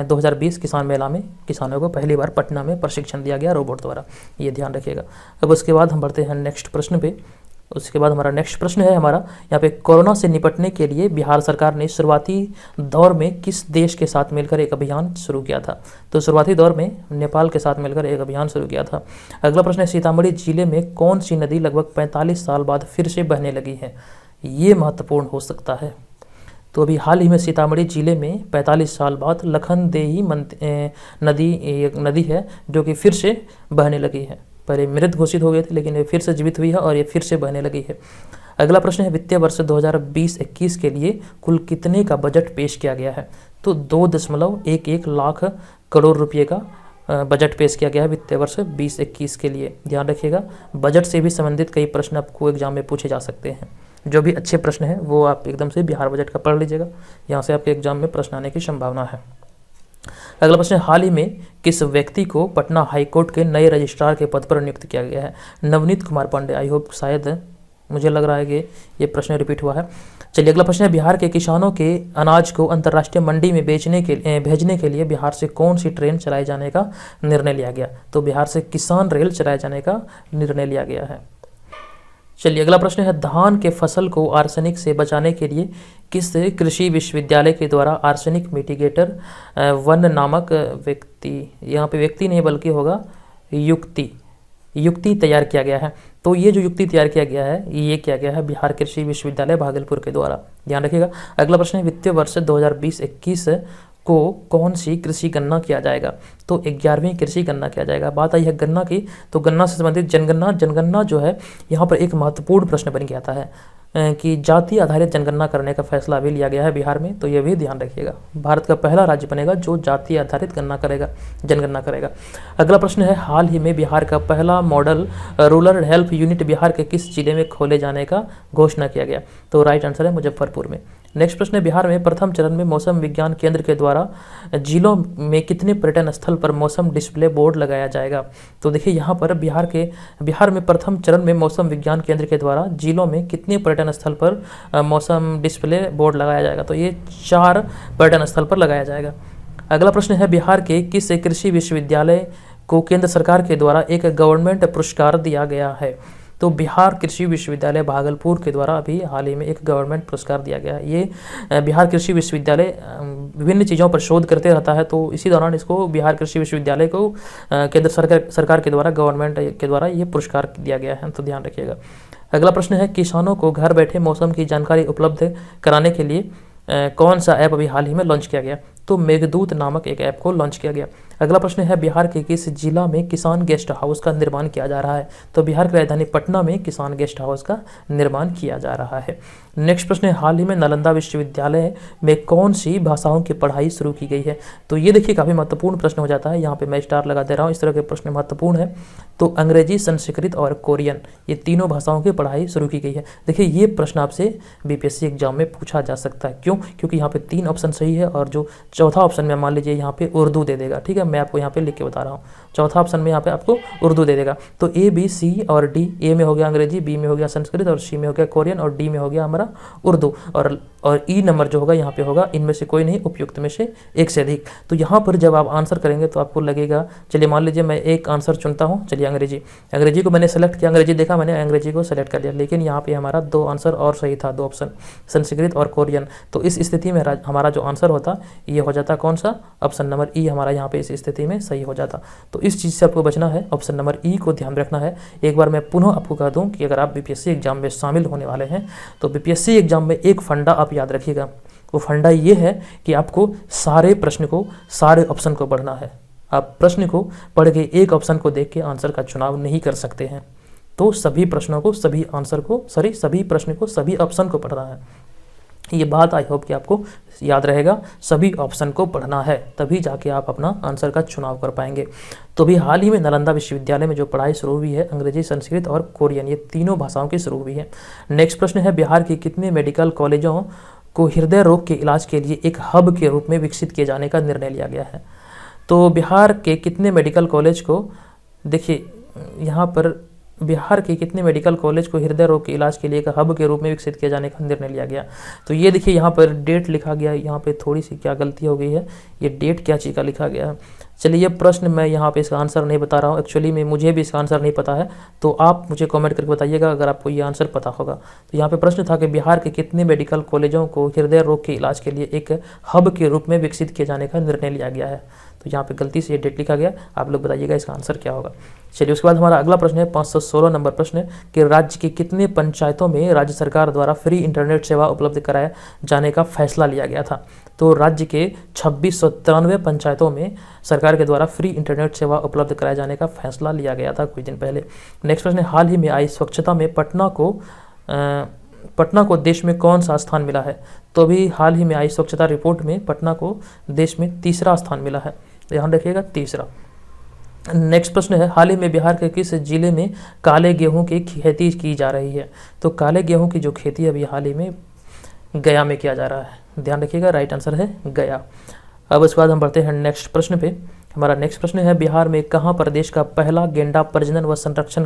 2020 किसान मेला में किसानों को पहली बार पटना में प्रशिक्षण दिया गया रोबोट द्वारा, ये ध्यान रखिएगा। अब उसके बाद हम बढ़ते हैं नेक्स्ट प्रश्न पे। उसके बाद हमारा नेक्स्ट प्रश्न है हमारा यहाँ पे, कोरोना से निपटने के लिए बिहार सरकार ने शुरुआती दौर में किस देश के साथ मिलकर एक अभियान शुरू किया था? तो शुरुआती दौर में नेपाल के साथ मिलकर एक अभियान शुरू किया था। अगला प्रश्न है, सीतामढ़ी जिले में कौन सी नदी लगभग 45 साल बाद फिर से बहने लगी है? ये महत्वपूर्ण हो सकता है। तो अभी हाल ही में सीतामढ़ी जिले में 45 साल बाद लखनदेही नदी है जो कि फिर से बहने लगी है। पहले मृत घोषित हो गए थे लेकिन ये फिर से जीवित हुई है और ये फिर से बहने लगी है। अगला प्रश्न है, वित्तीय वर्ष 2020-21 के लिए कुल कितने का बजट पेश किया गया है? तो 2.11 लाख करोड़ रुपये का बजट पेश किया गया है वित्तीय वर्ष 2021 के लिए। ध्यान रखिएगा, बजट से भी संबंधित कई प्रश्न आपको एग्जाम में पूछे जा सकते हैं। जो भी अच्छे प्रश्न हैं वो आप एकदम से बिहार बजट का पढ़ लीजिएगा, यहाँ से आपके एग्जाम में प्रश्न आने की संभावना है। अगला प्रश्न, हाल ही में किस व्यक्ति को पटना हाईकोर्ट के नए रजिस्ट्रार के पद पर नियुक्त किया गया है? नवनीत कुमार पांडे। आई होप, शायद मुझे लग रहा है कि ये प्रश्न रिपीट हुआ है। चलिए अगला प्रश्न है, बिहार के किसानों के अनाज को अंतर्राष्ट्रीय मंडी में भेजने के लिए बिहार से कौन सी ट्रेन चलाए जाने का निर्णय लिया गया? तो बिहार से किसान रेल चलाए जाने का निर्णय लिया गया है। चलिए अगला प्रश्न है, धान के फसल को आर्सेनिक से बचाने के लिए किस कृषि विश्वविद्यालय के द्वारा आर्सेनिक मिटिगेटर 1 नामक यहाँ पे व्यक्ति नहीं बल्कि होगा युक्ति तैयार किया गया है? तो ये जो युक्ति तैयार किया गया है ये किया गया है बिहार कृषि विश्वविद्यालय भागलपुर के द्वारा। ध्यान रखिएगा। अगला प्रश्न है, वित्तीय वर्ष 2020-21 को कौन सी कृषि गणना किया जाएगा? तो 11वीं कृषि गणना किया जाएगा। बात आई है गन्ना की, तो गन्ना से संबंधित जनगणना जो है यहाँ पर एक महत्वपूर्ण प्रश्न बन के आता है कि जाति आधारित जनगणना करने का फैसला भी लिया गया है बिहार में, तो ये भी ध्यान रखिएगा। भारत का पहला राज्य बनेगा जो जाति आधारित जनगणना करेगा। अगला प्रश्न है, हाल ही में बिहार का पहला model rural health unit Bihar के किस जिले में खोले जाने का घोषणा किया गया? तो राइट आंसर है मुजफ्फरपुर में। नेक्स्ट प्रश्न है, बिहार में प्रथम चरण में मौसम विज्ञान केंद्र के द्वारा जिलों में कितने पर्यटन स्थल पर मौसम डिस्प्ले बोर्ड लगाया जाएगा? तो देखिए यहाँ पर बिहार में प्रथम चरण में मौसम विज्ञान केंद्र के द्वारा जिलों में कितने पर्यटन स्थल पर मौसम डिस्प्ले बोर्ड लगाया जाएगा? तो ये 4 पर्यटन स्थल पर लगाया जाएगा। अगला प्रश्न है, बिहार के किस कृषि विश्वविद्यालय को केंद्र सरकार के द्वारा एक गवर्नमेंट पुरस्कार दिया गया है? तो बिहार कृषि विश्वविद्यालय भागलपुर के द्वारा अभी हाल ही में एक गवर्नमेंट पुरस्कार दिया गया है। ये बिहार कृषि विश्वविद्यालय विभिन्न चीज़ों पर शोध करते रहता है, तो इसी दौरान इसको बिहार कृषि विश्वविद्यालय को केंद्र सरकार के द्वारा गवर्नमेंट के द्वारा ये पुरस्कार दिया गया है, तो ध्यान रखिएगा। अगला प्रश्न है, किसानों को घर बैठे मौसम की जानकारी उपलब्ध कराने के लिए कौन सा ऐप अभी हाल ही में लॉन्च किया गया? तो मेघदूत नामक एक ऐप को लॉन्च किया गया। अगला प्रश्न है, बिहार के किस जिला में किसान गेस्ट हाउस का निर्माण किया जा रहा है? तो बिहार की राजधानी पटना में किसान गेस्ट हाउस का निर्माण किया जा रहा है। नेक्स्ट प्रश्न है, हाल ही में नालंदा विश्वविद्यालय में कौन सी भाषाओं की पढ़ाई शुरू की गई है? तो ये देखिए काफ़ी महत्वपूर्ण प्रश्न हो जाता है, यहाँ पे मैं स्टार लगा दे रहा हूँ, इस तरह के प्रश्न महत्वपूर्ण है। तो अंग्रेजी, संस्कृत और कोरियन, ये तीनों भाषाओं की पढ़ाई शुरू की गई है। देखिए ये प्रश्न आपसे बीपीएससी एग्जाम में पूछा जा सकता है। क्यों? क्योंकि यहाँ पे 3 ऑप्शन सही है और जो चौथा ऑप्शन में मान लीजिए यहाँ पे उर्दू दे देगा, ठीक है, मैं आपको यहाँ पे लिख के बता रहा हूँ। चौथा ऑप्शन में यहाँ पे आपको उर्दू दे देगा। तो ए, बी, सी और डी, ए में हो गया अंग्रेजी, बी में हो गया संस्कृत और सी में हो गया कोरियन और डी में हो गया हमारा उर्दू, और ई नंबर जो होगा यहाँ पे होगा इनमें से कोई नहीं, उपयुक्त में से एक से अधिक। तो यहाँ पर जब आप आंसर करेंगे तो आपको लगेगा, चलिए मान लीजिए मैं एक आंसर चुनता हूँ, चलिए अंग्रेजी को मैंने सेलेक्ट किया, अंग्रेजी देखा मैंने, अंग्रेजी को सेलेक्ट कर लिया, लेकिन यहाँ पे हमारा 2 आंसर और सही था, 2 ऑप्शन, संस्कृत और कोरियन। तो इस स्थिति में हमारा जो आंसर होता ये हो जाता कौन सा, ऑप्शन नंबर ई हमारा यहाँ पे इस स्थिति में सही हो जाता। तो इस चीज़ से आपको बचना है, ऑप्शन नंबर ई को ध्यान रखना है। एक बार मैं पुनः आपको कह दूँ कि अगर आप बीपीएससी एग्जाम में शामिल होने वाले हैं तो बीपीएससी एग्जाम में एक फंडा आप याद रखिएगा, वो फंडा ये है कि आपको सारे प्रश्न को, सारे ऑप्शन को पढ़ना है। आप प्रश्न को पढ़ के एक ऑप्शन को देख के आंसर का चुनाव नहीं कर सकते हैं। तो सभी प्रश्नों को, सभी आंसर को, सभी प्रश्न को, सभी ऑप्शन को पढ़ना है। ये बात आई होप कि आपको याद रहेगा, सभी ऑप्शन को पढ़ना है, तभी जाके आप अपना आंसर का चुनाव कर पाएंगे। तो भी हाल ही में नालंदा विश्वविद्यालय में जो पढ़ाई शुरू हुई है, अंग्रेजी, संस्कृत और कोरियन, ये तीनों भाषाओं की शुरू हुई है। नेक्स्ट प्रश्न है, बिहार के कितने मेडिकल कॉलेजों को हृदय रोग के इलाज के लिए एक हब के रूप में विकसित किए जाने का निर्णय लिया गया है? तो बिहार के कितने मेडिकल कॉलेज को, देखिए यहाँ पर बिहार के कितने मेडिकल कॉलेज को हृदय रोग के इलाज के लिए एक हब के रूप में विकसित किया जाने का निर्णय लिया गया? तो ये देखिए यहाँ पर डेट लिखा गया, यहाँ पे थोड़ी सी क्या गलती हो गई है, ये डेट क्या चीज़ का लिखा गया है। चलिए ये प्रश्न मैं यहाँ पे इसका आंसर नहीं बता रहा हूँ, एक्चुअली में मुझे भी इसका आंसर नहीं पता है, तो आप मुझे कमेंट करके बताइएगा अगर आपको ये आंसर पता होगा। तो यहाँ पे प्रश्न था कि बिहार के कितने मेडिकल कॉलेजों को हृदय रोग के इलाज के लिए एक हब के रूप में विकसित किए जाने का निर्णय लिया गया है? तो यहाँ पे गलती से ये डेट लिखा गया, आप लोग बताइएगा इसका आंसर क्या होगा। चलिए उसके बाद हमारा अगला प्रश्न है 516 नंबर प्रश्न है कि राज्य के कितने पंचायतों में राज्य सरकार द्वारा फ्री इंटरनेट सेवा उपलब्ध कराए जाने का फैसला लिया गया था? तो राज्य के 2693 पंचायतों में सरकार के द्वारा फ्री इंटरनेट सेवा उपलब्ध कराए जाने का फैसला लिया गया था कुछ दिन पहले। नेक्स्ट प्रश्न है, हाल ही में आई स्वच्छता में पटना को देश में कौन सा स्थान मिला है? तो अभी हाल ही में आई स्वच्छता रिपोर्ट में पटना को देश में तीसरा स्थान मिला है, तो ध्यान रखिएगा तीसरा। नेक्स्ट प्रश्न है, हाल ही में बिहार के किस जिले में काले गेहूं की खेती की जा रही है? तो काले गेहूं की जो खेती अभी हाल ही में गया में किया जा रहा है, ध्यान रखिएगा, राइट आंसर है गया। अब उसके बाद हम बढ़ते हैं नेक्स्ट प्रश्न पे। हमारा नेक्स्ट प्रश्न है, बिहार में कहाँ प्रदेश का पहला गेंडा प्रजनन व संरक्षण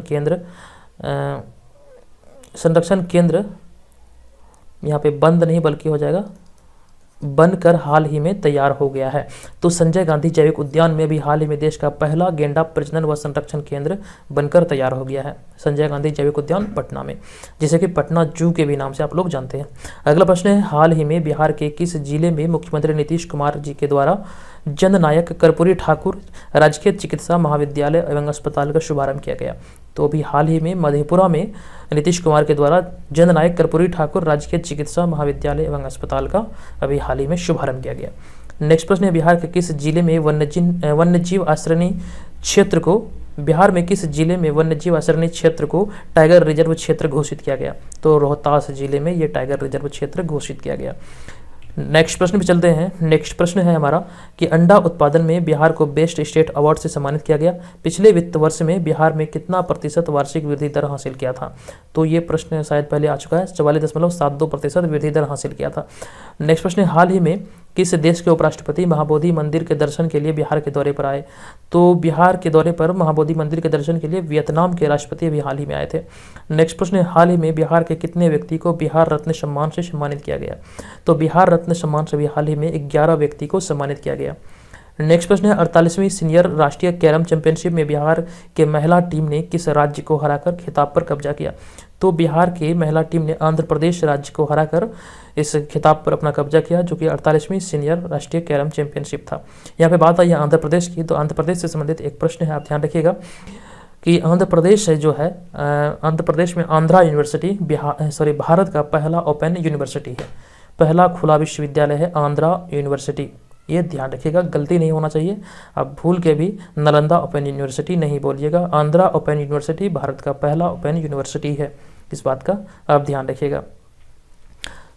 केंद्र यहाँ पे बंद नहीं बल्कि हो जाएगा बनकर हाल ही में तैयार हो गया है? तो संजय गांधी जैविक उद्यान में भी हाल ही में देश का पहला गेंडा प्रजनन व संरक्षण केंद्र बनकर तैयार हो गया है, संजय गांधी जैविक उद्यान पटना में, जिसे कि पटना जू के भी नाम से आप लोग जानते हैं। अगला प्रश्न है, हाल ही में बिहार के किस जिले में मुख्यमंत्री नीतीश कुमार जी के द्वारा जननायक कर्पूरी ठाकुर राजकीय चिकित्सा महाविद्यालय एवं अस्पताल का शुभारंभ किया गया? तो अभी हाल ही में मधेपुरा में नीतीश कुमार के द्वारा जननायक कर्पूरी ठाकुर राजकीय चिकित्सा महाविद्यालय एवं अस्पताल का अभी हाल ही में शुभारंभ किया गया। नेक्स्ट प्रश्न है, बिहार के किस जिले में वन्यजीव आश्रयणी क्षेत्र को टाइगर रिजर्व क्षेत्र घोषित किया गया? तो रोहतास जिले में ये टाइगर रिजर्व क्षेत्र घोषित किया गया। नेक्स्ट प्रश्न पे चलते हैं। नेक्स्ट प्रश्न है हमारा कि अंडा उत्पादन में बिहार को बेस्ट स्टेट अवार्ड से सम्मानित किया गया। पिछले वित्त वर्ष में बिहार में कितना प्रतिशत वार्षिक वृद्धि दर हासिल किया था? तो ये प्रश्न शायद पहले आ चुका है, 44.72% वृद्धि दर हासिल किया था। नेक्स्ट प्रश्न है, हाल ही में किस देश के उपराष्ट्रपति महाबोधि मंदिर के दर्शन के लिए बिहार के दौरे पर आए? तो बिहार के दौरे पर महाबोधि मंदिर के दर्शन के लिए वियतनाम के राष्ट्रपति अभी हाल ही में आए थे। नेक्स्ट प्रश्न है, हाल ही में बिहार के कितने व्यक्ति को बिहार रत्न सम्मान से सम्मानित किया गया? तो बिहार रत्न सम्मान से भी हाल ही में 11 व्यक्ति को सम्मानित किया गया। नेक्स्ट प्रश्न है, 48वीं सीनियर राष्ट्रीय कैरम चैंपियनशिप में बिहार के महिला टीम ने किस राज्य को हराकर खिताब पर कब्जा किया? तो बिहार की महिला टीम ने आंध्र प्रदेश राज्य को हराकर इस खिताब पर अपना कब्जा किया, जो कि 48वीं सीनियर राष्ट्रीय कैरम चैंपियनशिप था। यहाँ पे बात आई है आंध्र प्रदेश की, तो आंध्र प्रदेश से संबंधित एक प्रश्न है, आप ध्यान रखिएगा कि आंध्र प्रदेश जो है, आंध्र प्रदेश में आंध्रा यूनिवर्सिटी भारत का पहला ओपन यूनिवर्सिटी है, पहला खुला विश्वविद्यालय है आंध्रा यूनिवर्सिटी। ये ध्यान रखिएगा, गलती नहीं होना चाहिए, आप भूल के भी नालंदा ओपन यूनिवर्सिटी नहीं बोलिएगा। आंध्रा ओपन यूनिवर्सिटी भारत का पहला ओपन यूनिवर्सिटी है, इस बात का आप ध्यान रखिएगा।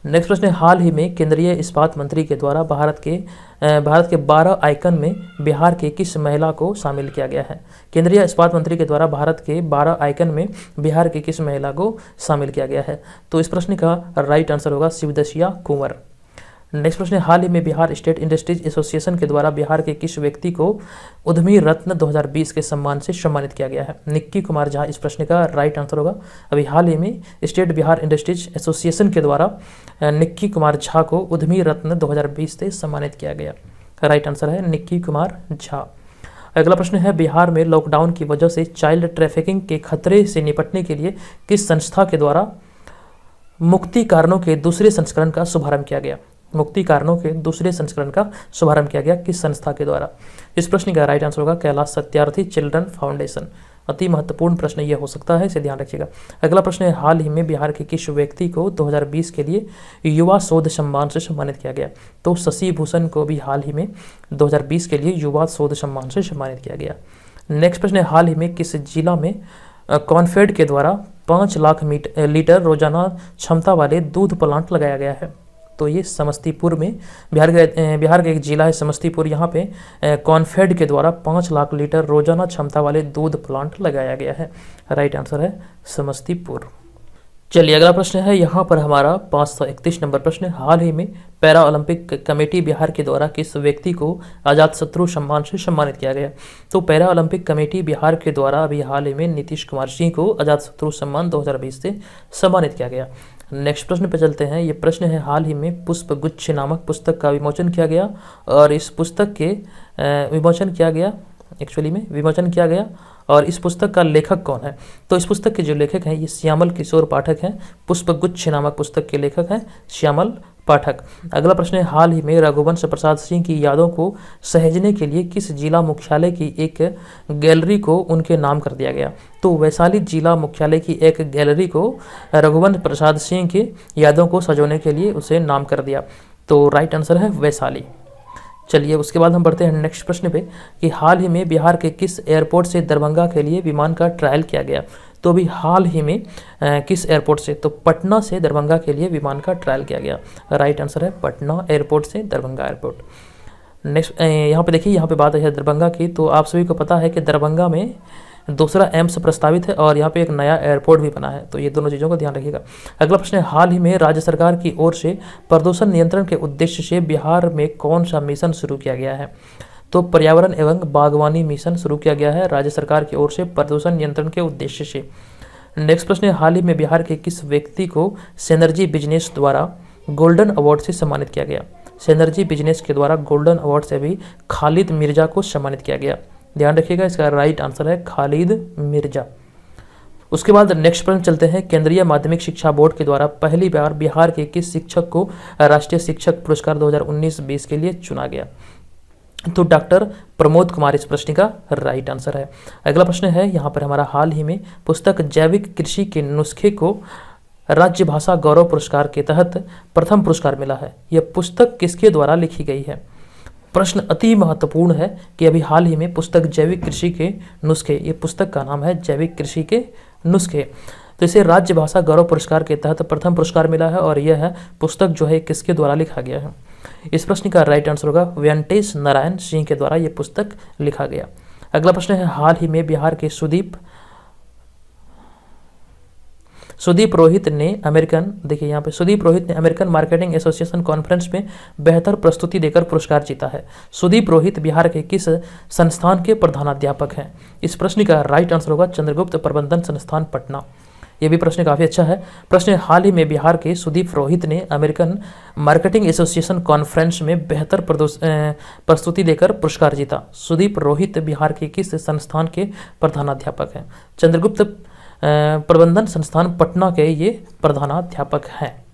नेक्स्ट प्रश्न है, हाल ही में केंद्रीय इस्पात मंत्री के द्वारा भारत के 12 आइकन में बिहार के किस महिला को शामिल किया गया है? केंद्रीय इस्पात मंत्री के द्वारा भारत के 12 आइकन में बिहार के किस महिला को शामिल किया गया है? तो इस प्रश्न का राइट आंसर होगा शिवदसिया कुंवर। नेक्स्ट प्रश्न है, हाल ही में बिहार स्टेट इंडस्ट्रीज एसोसिएशन के द्वारा बिहार के किस व्यक्ति को उद्यमी रत्न 2020 के सम्मान से सम्मानित किया गया है? निक्की कुमार झा इस प्रश्न का राइट आंसर होगा। अभी हाल ही में स्टेट बिहार इंडस्ट्रीज एसोसिएशन के द्वारा निक्की कुमार झा को उद्यमी रत्न 2020 से सम्मानित किया गया। राइट आंसर है निक्की कुमार झा। अगला प्रश्न है, बिहार में लॉकडाउन की वजह से चाइल्ड ट्रैफिकिंग के खतरे से निपटने के लिए किस संस्था के द्वारा मुक्ति कारणों के दूसरे संस्करण का शुभारंभ किया गया? मुक्ति कारणों के दूसरे संस्करण का शुभारंभ किया गया किस संस्था के द्वारा? इस प्रश्न का राइट आंसर होगा कैलाश सत्यार्थी चिल्ड्रन फाउंडेशन। अति महत्वपूर्ण प्रश्न यह हो सकता है, इसे ध्यान रखिएगा। अगला प्रश्न है, हाल ही में बिहार के किस व्यक्ति को 2020 के लिए युवा शोध सम्मान से सम्मानित किया गया? तो शशि भूषण को भी हाल ही में 2020 के लिए युवा शोध सम्मान से सम्मानित किया गया। नेक्स्ट प्रश्न है, हाल ही में किस जिला में कॉन्फेड के द्वारा 5 लाख लीटर रोजाना क्षमता वाले दूध प्लांट लगाया गया है? तो ये समस्तीपुर में, बिहार का एक जिला है समस्तीपुर, यहाँ पे कॉन्फेड के द्वारा 5 लाख लीटर रोजाना क्षमता वाले दूध प्लांट लगाया गया है। राइट आंसर है समस्तीपुर। चलिए अगला प्रश्न है, यहाँ पर हमारा 531 नंबर प्रश्न है, हाल ही में पैरा ओलंपिक कमेटी बिहार के द्वारा किस व्यक्ति को अजातशत्रु सम्मान से सम्मानित किया गया? तो पैरा ओलंपिक कमेटी बिहार के द्वारा अभी हाल ही में नीतीश कुमार सिंह को अजातशत्रु सम्मान 2020 से सम्मानित किया गया। नेक्स्ट प्रश्न पर चलते हैं। ये प्रश्न है, हाल ही में पुष्पगुच्छ नामक पुस्तक का विमोचन किया गया और इस पुस्तक के विमोचन किया गया और इस पुस्तक का लेखक कौन है? तो इस पुस्तक के जो लेखक हैं ये श्यामल किशोर पाठक हैं। पुष्पगुच्छ नामक पुस्तक के लेखक हैं श्यामल पाठक। अगला प्रश्न है, हाल ही में रघुवंश प्रसाद सिंह की यादों को सहेजने के लिए किस जिला मुख्यालय की एक गैलरी को उनके नाम कर दिया गया? तो वैशाली जिला मुख्यालय की एक गैलरी को रघुवंश प्रसाद सिंह की यादों को सजोने के लिए उसे नाम कर दिया। तो राइट आंसर है वैशाली। चलिए उसके बाद हम बढ़ते हैं नेक्स्ट प्रश्न पे कि हाल ही में बिहार के किस एयरपोर्ट से दरभंगा के लिए विमान का ट्रायल किया गया? तो अभी हाल ही में किस एयरपोर्ट से? तो पटना से दरभंगा के लिए विमान का ट्रायल किया गया। राइट आंसर है पटना एयरपोर्ट से दरभंगा एयरपोर्ट। नेक्स्ट यहाँ पे देखिए, यहाँ पे बात है दरभंगा की। तो आप सभी को पता है कि दरभंगा में दूसरा एम्स प्रस्तावित है और यहाँ पे एक नया एयरपोर्ट भी बना है, तो ये दोनों चीज़ों का ध्यान रखिएगा। अगला प्रश्न है, हाल ही में राज्य सरकार की ओर से प्रदूषण नियंत्रण के उद्देश्य से बिहार में कौन सा मिशन शुरू किया गया है? तो पर्यावरण एवं बागवानी मिशन शुरू किया गया है राज्य सरकार की ओर से प्रदूषण नियंत्रण के उद्देश्य से। नेक्स्ट प्रश्न है, हाल ही में बिहार के किस व्यक्ति को सिनर्जी बिजनेस द्वारा गोल्डन अवार्ड से सम्मानित किया गया? सिनर्जी बिजनेस के द्वारा गोल्डन अवार्ड से भी खालिद मिर्जा को सम्मानित किया गया। ध्यान रखिएगा, इसका राइट आंसर है खालिद मिर्जा। उसके बाद नेक्स्ट प्रश्न चलते हैं, केंद्रीय माध्यमिक शिक्षा बोर्ड के द्वारा पहली बार बिहार के किस शिक्षक को राष्ट्रीय शिक्षक पुरस्कार 2019-20 के लिए चुना गया? तो डॉक्टर प्रमोद कुमार इस प्रश्न का राइट आंसर है। अगला प्रश्न है, यहाँ पर हमारा हाल ही में पुस्तक जैविक कृषि के नुस्खे को राज्य भाषा गौरव पुरस्कार के तहत प्रथम पुरस्कार मिला है। यह पुस्तक किसके द्वारा लिखी गई है? प्रश्न अति महत्वपूर्ण है कि अभी हाल ही में पुस्तक जैविक कृषि के नुस्खे, ये पुस्तक का नाम है जैविक कृषि के नुस्खे, तो इसे राज्य भाषा गौरव पुरस्कार के तहत प्रथम पुरस्कार मिला है और यह है पुस्तक जो है किसके द्वारा लिखा गया है? इस प्रश्न का राइट आंसर होगा वेंकटेश नारायण सिंह के द्वारा यह पुस्तक लिखा गया। अगला प्रश्न है, हाल ही में बिहार के सुदीप रोहित ने अमेरिकन मार्केटिंग एसोसिएशन कॉन्फ्रेंस में बेहतर प्रस्तुति देकर पुरस्कार जीता है। सुदीप रोहित बिहार के किस संस्थान के प्रधानाध्यापक हैं? इस प्रश्न का राइट आंसर होगा चंद्रगुप्त प्रबंधन संस्थान पटना। यह भी प्रश्न काफ़ी अच्छा है। प्रश्न हाल ही में बिहार के सुदीप रोहित ने अमेरिकन मार्केटिंग एसोसिएशन कॉन्फ्रेंस में बेहतर प्रस्तुति देकर पुरस्कार जीता। सुदीप रोहित बिहार के किस संस्थान के प्रधानाध्यापक हैं? चंद्रगुप्त प्रबंधन संस्थान पटना के ये प्रधानाध्यापक हैं।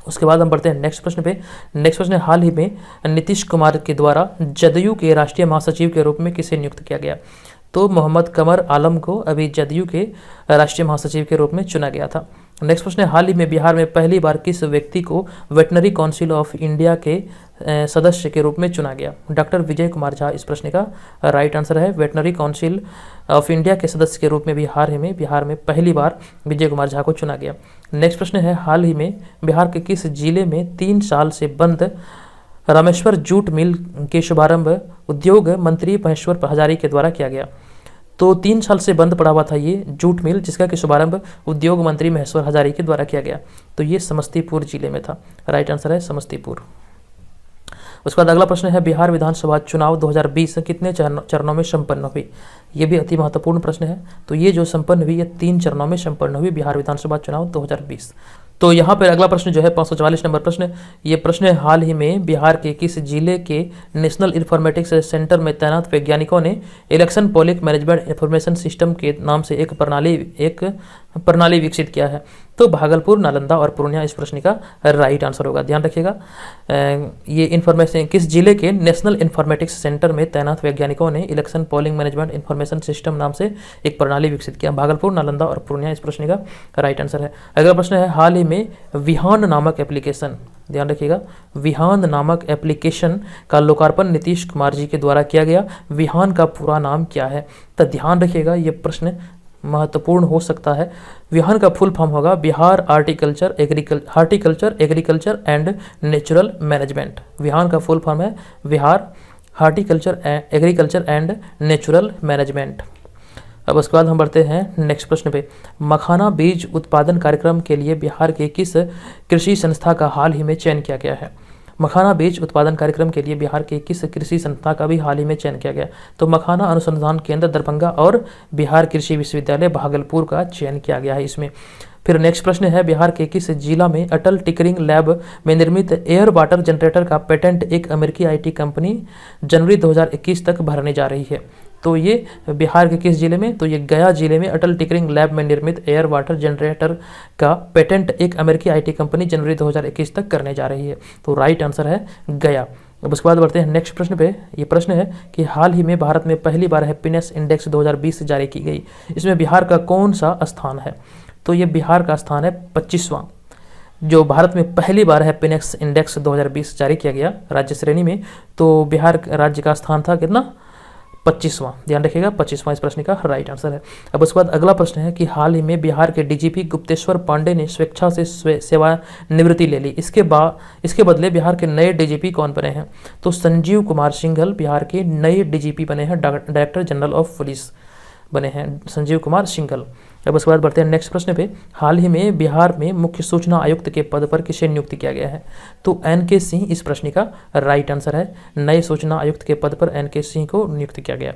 उसके बाद हम बढ़ते हैं नेक्स्ट प्रश्न पे। नेक्स्ट प्रश्न, हाल ही में नीतीश कुमार के द्वारा जदयू के राष्ट्रीय महासचिव के रूप में किसे नियुक्त किया गया? तो मोहम्मद कमर आलम को अभी जदयू के राष्ट्रीय महासचिव के रूप में चुना गया था। नेक्स्ट प्रश्न है, हाल ही में बिहार में पहली बार किस व्यक्ति को वेटनरी काउंसिल ऑफ इंडिया के सदस्य के रूप में चुना गया? डॉक्टर विजय कुमार झा इस प्रश्न का राइट आंसर है। वेटनरी काउंसिल ऑफ इंडिया के सदस्य के रूप में बिहार में पहली बार विजय कुमार झा को चुना गया। नेक्स्ट प्रश्न है, हाल ही में बिहार के किस जिले में 3 साल से बंद रामेश्वर जूट मिल के शुभारंभ उद्योग मंत्री महेश्वर हजारी के द्वारा किया गया? तो 3 साल से बंद पड़ा हुआ था ये जूट मिल, जिसका कि शुभारंभ उद्योग मंत्री महेश्वर हजारी के द्वारा किया गया। तो ये समस्तीपुर जिले में था। राइट आंसर है समस्तीपुर। उसके बाद अगला प्रश्न है बिहार विधानसभा चुनाव 2020 कितने चरणों में संपन्न हुई। ये भी अति महत्वपूर्ण प्रश्न है। तो ये जो संपन्न हुई, ये 3 चरणों में संपन्न हुई बिहार विधानसभा चुनाव 2020। तो यहाँ पर अगला प्रश्न जो है 544 नंबर प्रश्न, ये प्रश्न है हाल ही में बिहार के किस जिले के नेशनल इंफॉर्मेटिक्स सेंटर में तैनात वैज्ञानिकों ने election polling management information system के नाम से एक प्रणाली विकसित किया है। तो भागलपुर, नालंदा और पूर्णिया इस प्रश्न का राइट आंसर होगा। ध्यान रखिएगा, ये इन्फॉर्मेशन किस जिले के नेशनल इंफॉर्मेटिक्स सेंटर में तैनात वैज्ञानिकों ने election polling management information system नाम से एक प्रणाली विकसित किया। भागलपुर, नालंदा और पूर्णिया इस प्रश्न का राइट आंसर है। अगला प्रश्न है हाल ही में विहान नामक एप्लीकेशन, ध्यान रखिएगा, विहान नामक एप्लीकेशन का लोकार्पण नीतीश कुमार जी के द्वारा किया गया। विहान का पूरा नाम क्या है? तो ध्यान रखिएगा, ये प्रश्न महत्वपूर्ण हो सकता है। विहान का फुल फॉर्म होगा Bihar horticulture agriculture and natural management. Vihan का फुल फॉर्म है Bihar horticulture agriculture and natural management. अब उसके बाद हम बढ़ते हैं नेक्स्ट प्रश्न पे। मखाना बीज उत्पादन कार्यक्रम के लिए बिहार के किस कृषि संस्था का हाल ही में चयन किया गया है? मखाना बीज उत्पादन कार्यक्रम के लिए बिहार के किस कृषि संस्था का भी हाल ही में चयन किया गया? तो मखाना अनुसंधान केंद्र दरभंगा और बिहार कृषि विश्वविद्यालय भागलपुर का चयन किया गया है इसमें। फिर नेक्स्ट प्रश्न है बिहार के किस जिला में अटल टिकरिंग लैब में निर्मित एयर वाटर जनरेटर का पेटेंट एक अमेरिकी IT कंपनी जनवरी 2021 तक भरने जा रही है? तो ये बिहार के किस जिले में? तो ये गया जिले में अटल टिकरिंग लैब में निर्मित एयर वाटर जनरेटर का पेटेंट एक अमेरिकी IT कंपनी जनवरी 2021 तक करने जा रही है। तो राइट आंसर है गया। अब उसके बाद बढ़ते हैं नेक्स्ट प्रश्न पे। ये प्रश्न है कि हाल ही में भारत में पहली बार हैप्पीनेस इंडेक्स 2020 जारी की गई। इसमें बिहार का कौन सा स्थान है? तो ये बिहार का स्थान है 25वां। जो भारत में पहली बार हैप्पीनेस इंडेक्स 2020 जारी किया गया राज्य श्रेणी में, तो बिहार राज्य का स्थान था कितना? 25वां। ध्यान रखिएगा, 25वां इस प्रश्न का राइट आंसर है। अब उसके बाद अगला प्रश्न है कि हाल ही में बिहार के DGP गुप्तेश्वर पांडे ने स्वेच्छा से सेवानिवृत्ति ले ली। इसके बदले बिहार के नए DGP कौन बने हैं? तो संजीव कुमार सिंघल बिहार के नए DGP बने हैं, डायरेक्टर जनरल ऑफ पुलिस बने हैं संजीव कुमार सिंघल। अब उसके बाद बढ़ते हैं नेक्स्ट प्रश्न पे। हाल ही में बिहार में मुख्य सूचना आयुक्त के पद पर किसे नियुक्त किया गया है? तो NK सिंह इस प्रश्न का राइट आंसर है। नए सूचना आयुक्त के पद पर NK सिंह को नियुक्त किया गया।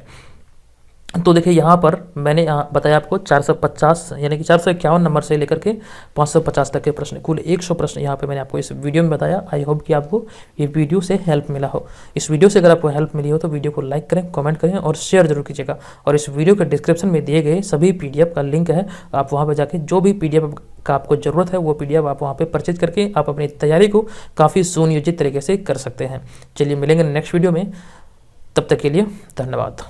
तो देखिए यहाँ पर मैंने बताया आपको 450 यानी कि 451 नंबर से लेकर के 550 तक के प्रश्न, कुल 100 प्रश्न यहाँ पे मैंने आपको इस वीडियो में बताया। आई होप कि आपको ये वीडियो से हेल्प मिला हो। इस वीडियो से अगर आपको हेल्प मिली हो तो वीडियो को लाइक करें, कमेंट करें और शेयर जरूर कीजिएगा। और इस वीडियो के डिस्क्रिप्शन में दिए गए सभी PDF का लिंक है, आप वहाँ पर जाके जो भी PDF का आपको ज़रूरत है वो PDF आप वहाँ पर परचेज करके आप अपनी तैयारी को काफ़ी सुनियोजित तरीके से कर सकते हैं। चलिए मिलेंगे नेक्स्ट वीडियो में, तब तक के लिए धन्यवाद।